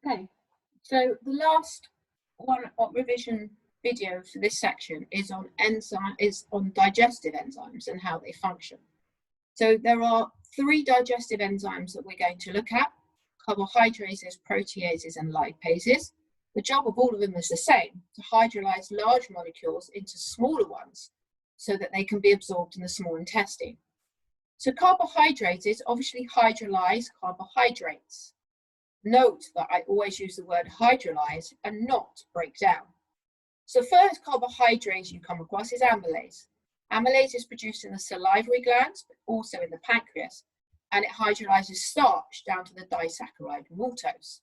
Okay, so the last revision video for this section is on digestive enzymes and how they function. So there are 3 digestive enzymes that we're going to look at: carbohydrases, proteases, and lipases. The job of all of them is the same: to hydrolyze large molecules into smaller ones so that they can be absorbed in the small intestine. So carbohydrases obviously hydrolyze carbohydrates. Note that I always use the word hydrolyze and not break down. So first carbohydrate you come across is amylase. Amylase is produced in the salivary glands, but also in the pancreas, and it hydrolyzes starch down to the disaccharide maltose.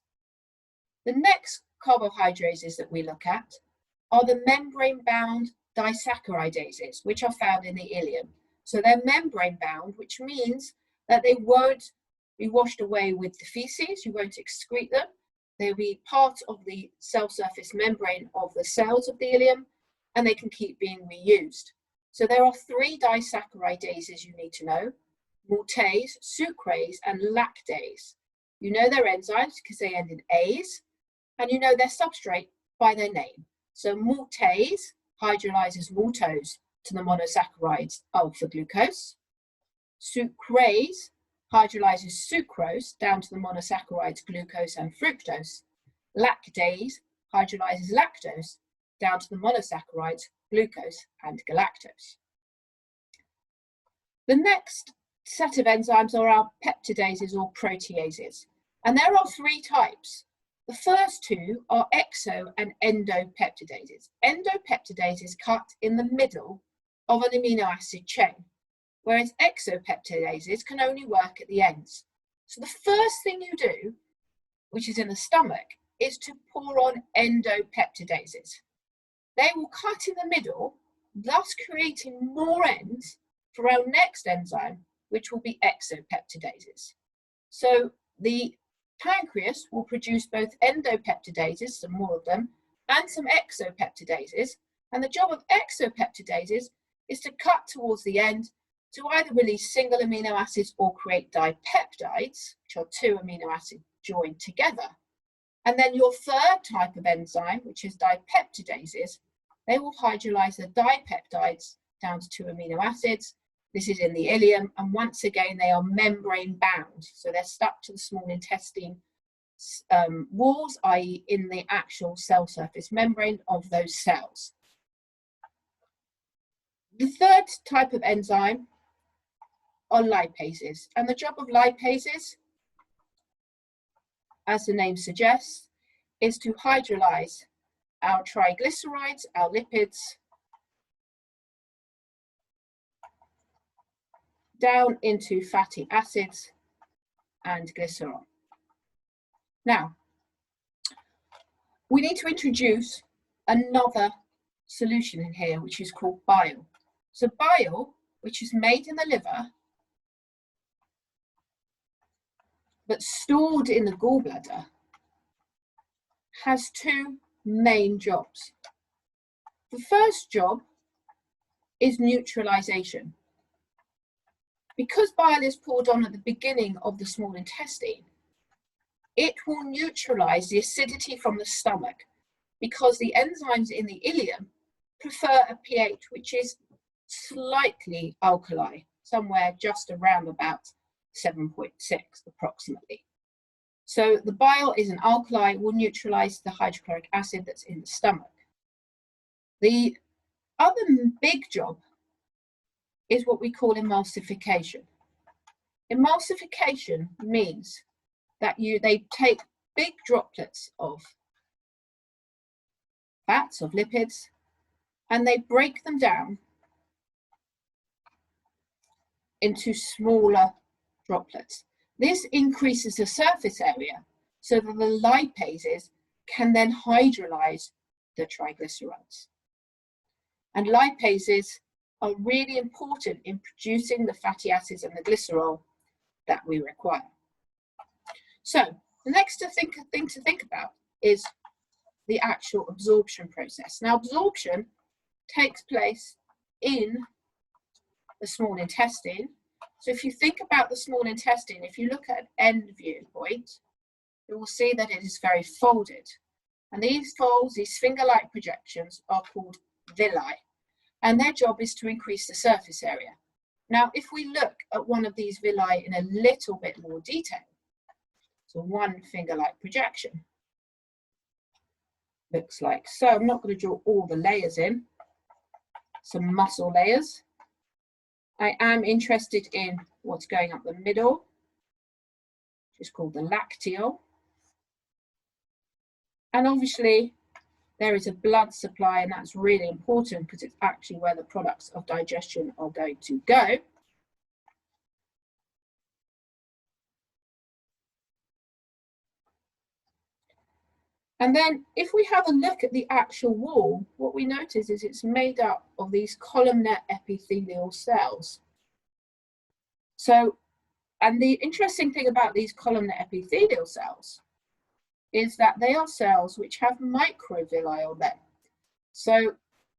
The next carbohydrates that we look at are the membrane-bound disaccharidases, which are found in the ileum. So they're membrane-bound, which means that they won't be washed away with the feces, you won't excrete them. They'll be part of the cell surface membrane of the cells of the ileum, and they can keep being reused. So there are 3 disaccaridases you need to know: maltase, sucrase, and lactase. You know their enzymes because they end in A's, and you know their substrate by their name. So maltase hydrolyzes maltose to the monosaccharides alpha glucose. Sucrase hydrolyzes sucrose down to the monosaccharides glucose and fructose. Lactase hydrolyzes lactose down to the monosaccharides glucose and galactose. The next set of enzymes are our peptidases or proteases, and there are 3 types. The first 2 are exo and endopeptidases. Endopeptidases cut in the middle of an amino acid chain, whereas exopeptidases can only work at the ends. So the first thing you do, which is in the stomach, is to pour on endopeptidases. They will cut in the middle, thus creating more ends for our next enzyme, which will be exopeptidases. So the pancreas will produce both endopeptidases, some more of them, and some exopeptidases. And the job of exopeptidases is to cut towards the end to either release single amino acids or create dipeptides, which are 2 amino acids joined together. And then your third type of enzyme, which is dipeptidases, they will hydrolyze the dipeptides down to 2 amino acids. This is in the ileum, and once again, they are membrane bound. So they're stuck to the small intestine walls, i.e. in the actual cell surface membrane of those cells. The third type of enzyme are lipases, and the job of lipases, as the name suggests, is to hydrolyze our triglycerides, our lipids, down into fatty acids and glycerol. Now, we need to introduce another solution in here, which is called bile. So bile, which is made in the liver, but stored in the gallbladder, has 2 main jobs. The first job is neutralization. Because bile is poured on at the beginning of the small intestine, it will neutralize the acidity from the stomach, because the enzymes in the ileum prefer a pH which is slightly alkali, somewhere just around about 7.6 approximately. So the bile is an alkali, will neutralize the hydrochloric acid that's in the stomach. The other big job is what we call emulsification. Emulsification means that they take big droplets of fats, of lipids, and they break them down into smaller droplets. This increases the surface area so that the lipases can then hydrolyze the triglycerides. And lipases are really important in producing the fatty acids and the glycerol that we require. So the next thing to think about is the actual absorption process. Now, absorption takes place in the small intestine. So if you think about the small intestine, if you look at an end viewpoint, you will see that it is very folded. And these folds, these finger-like projections, are called villi, and their job is to increase the surface area. Now, if we look at one of these villi in a little bit more detail, so one finger-like projection looks like so. I'm not going to draw all the layers in, some muscle layers. I am interested in what's going up the middle, which is called the lacteal. And obviously, there is a blood supply, and that's really important because it's actually where the products of digestion are going to go. And then if we have a look at the actual wall, what we notice is it's made up of these columnar epithelial cells. So, and the interesting thing about these columnar epithelial cells is that they are cells which have microvilli on them. So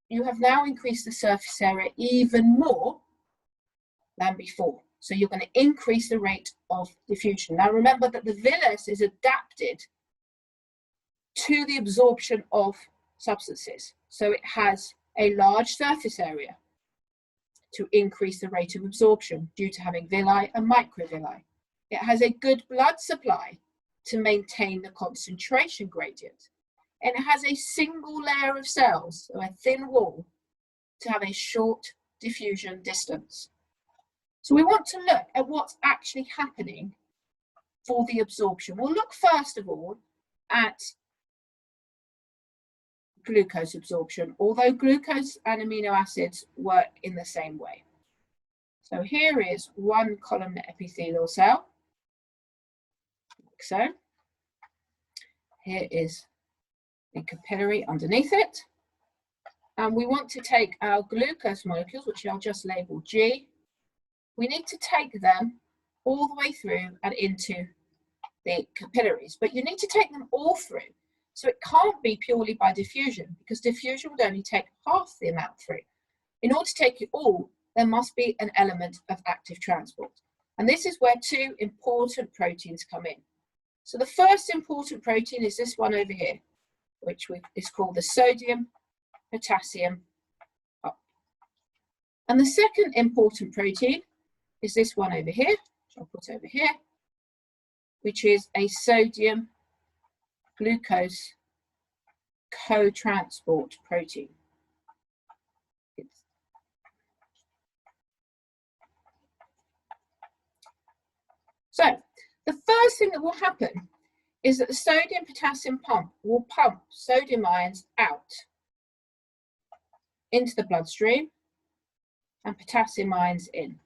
you have now increased the surface area even more than before. So you're going to increase the rate of diffusion. Now remember that the villus is adapted to the absorption of substances. So it has a large surface area to increase the rate of absorption due to having villi and microvilli. It has a good blood supply to maintain the concentration gradient. And it has a single layer of cells, so a thin wall, to have a short diffusion distance. So we want to look at what's actually happening for the absorption. We'll look first of all at glucose absorption, although glucose and amino acids work in the same way. So here is one columnar epithelial cell, like so. Here is the capillary underneath it. And we want to take our glucose molecules, which I'll just label G. We need to take them all the way through and into the capillaries, but you need to take them all through. So it can't be purely by diffusion, because diffusion would only take half the amount through. In order to take it all, there must be an element of active transport. And this is where two important proteins come in. So the first important protein is this one over here, which is called the sodium potassium up. And the second important protein is this one over here, which I'll put over here, which is a sodium glucose co-transport protein. So the first thing that will happen is that the sodium potassium pump will pump sodium ions out into the bloodstream and potassium ions in.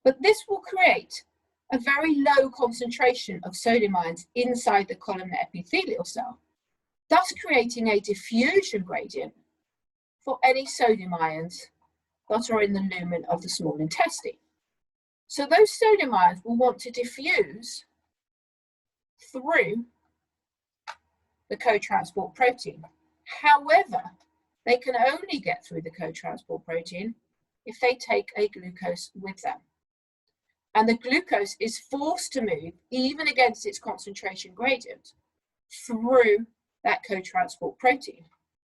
But this will create a very low concentration of sodium ions inside the columnar epithelial cell, thus creating a diffusion gradient for any sodium ions that are in the lumen of the small intestine. So those sodium ions will want to diffuse through the co-transport protein. However, they can only get through the co-transport protein if they take a glucose with them. And the glucose is forced to move, even against its concentration gradient, through that co-transport protein.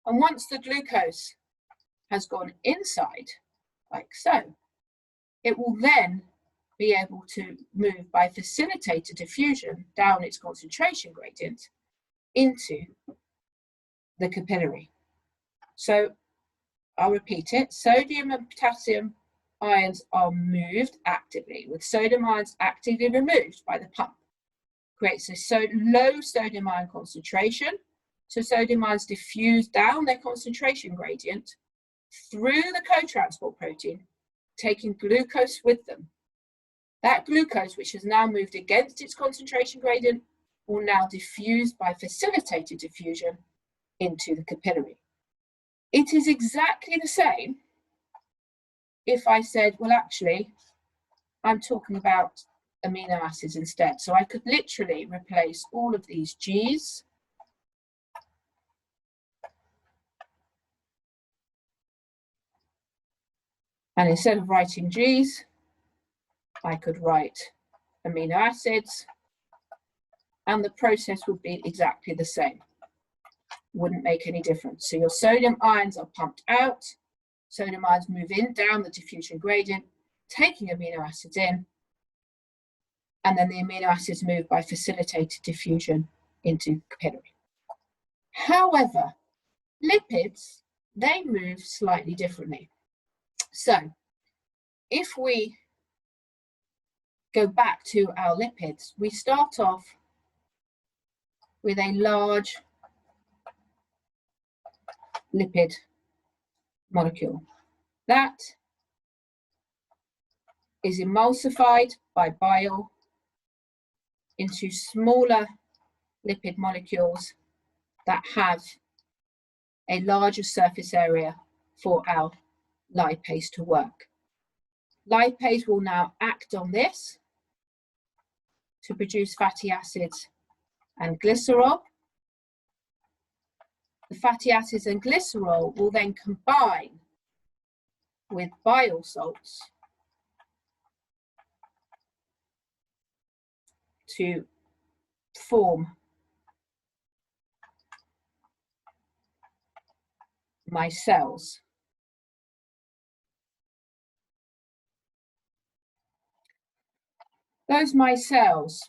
And once the glucose has gone inside, like so, it will then be able to move by facilitated diffusion down its concentration gradient into the capillary. So I'll repeat it. Sodium and potassium ions are moved actively, with sodium ions actively removed by the pump. Creates a low sodium ion concentration. So sodium ions diffuse down their concentration gradient through the co-transport protein, taking glucose with them. That glucose, which has now moved against its concentration gradient, will now diffuse by facilitated diffusion into the capillary. It is exactly the same if I said, well, actually, I'm talking about amino acids instead. So I could literally replace all of these G's and instead of writing G's, I could write amino acids, and the process would be exactly the same. Wouldn't make any difference. So your sodium ions are pumped out, sodium ions move in down the diffusion gradient, taking amino acids in, and then the amino acids move by facilitated diffusion into capillary. However, lipids, they move slightly differently. So if we go back to our lipids, we start off with a large lipid molecule. That is emulsified by bile into smaller lipid molecules that have a larger surface area for our lipase to work. Lipase will now act on this to produce fatty acids and glycerol. The fatty acids and glycerol will then combine with bile salts to form my cells. Those micelles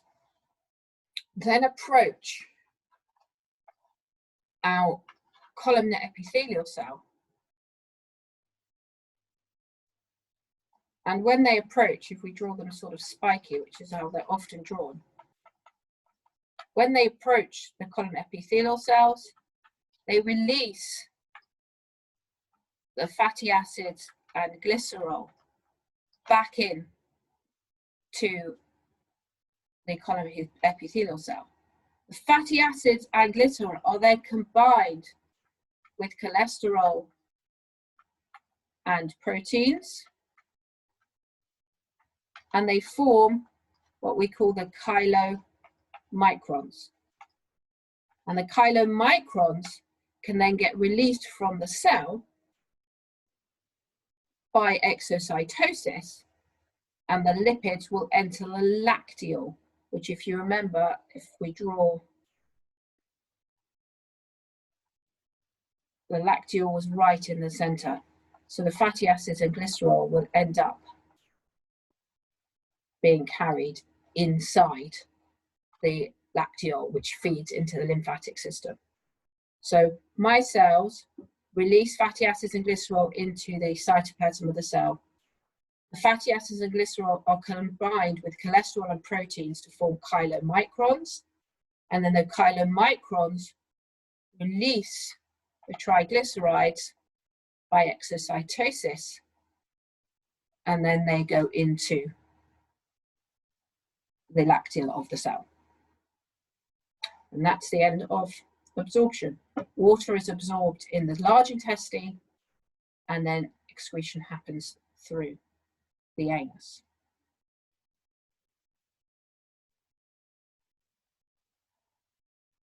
then approach our columnar epithelial cell, and when they approach, if we draw them sort of spiky, which is how they're often drawn, when they approach the columnar epithelial cells, they release the fatty acids and glycerol back in to the columnar epithelial cell. The fatty acids and glycerol are then combined with cholesterol and proteins, and they form what we call the chylomicrons. And the chylomicrons can then get released from the cell by exocytosis, and the lipids will enter the lacteal, which, if you remember, if we draw, the lacteal was right in the center. So the fatty acids and glycerol will end up being carried inside the lacteal, which feeds into the lymphatic system. So my cells release fatty acids and glycerol into the cytoplasm of the cell. The fatty acids and glycerol are combined with cholesterol and proteins to form chylomicrons, and then the chylomicrons release the triglycerides by exocytosis, and then they go into the lacteal of the cell. And that's the end of absorption. Water is absorbed in the large intestine, and then excretion happens through the anus.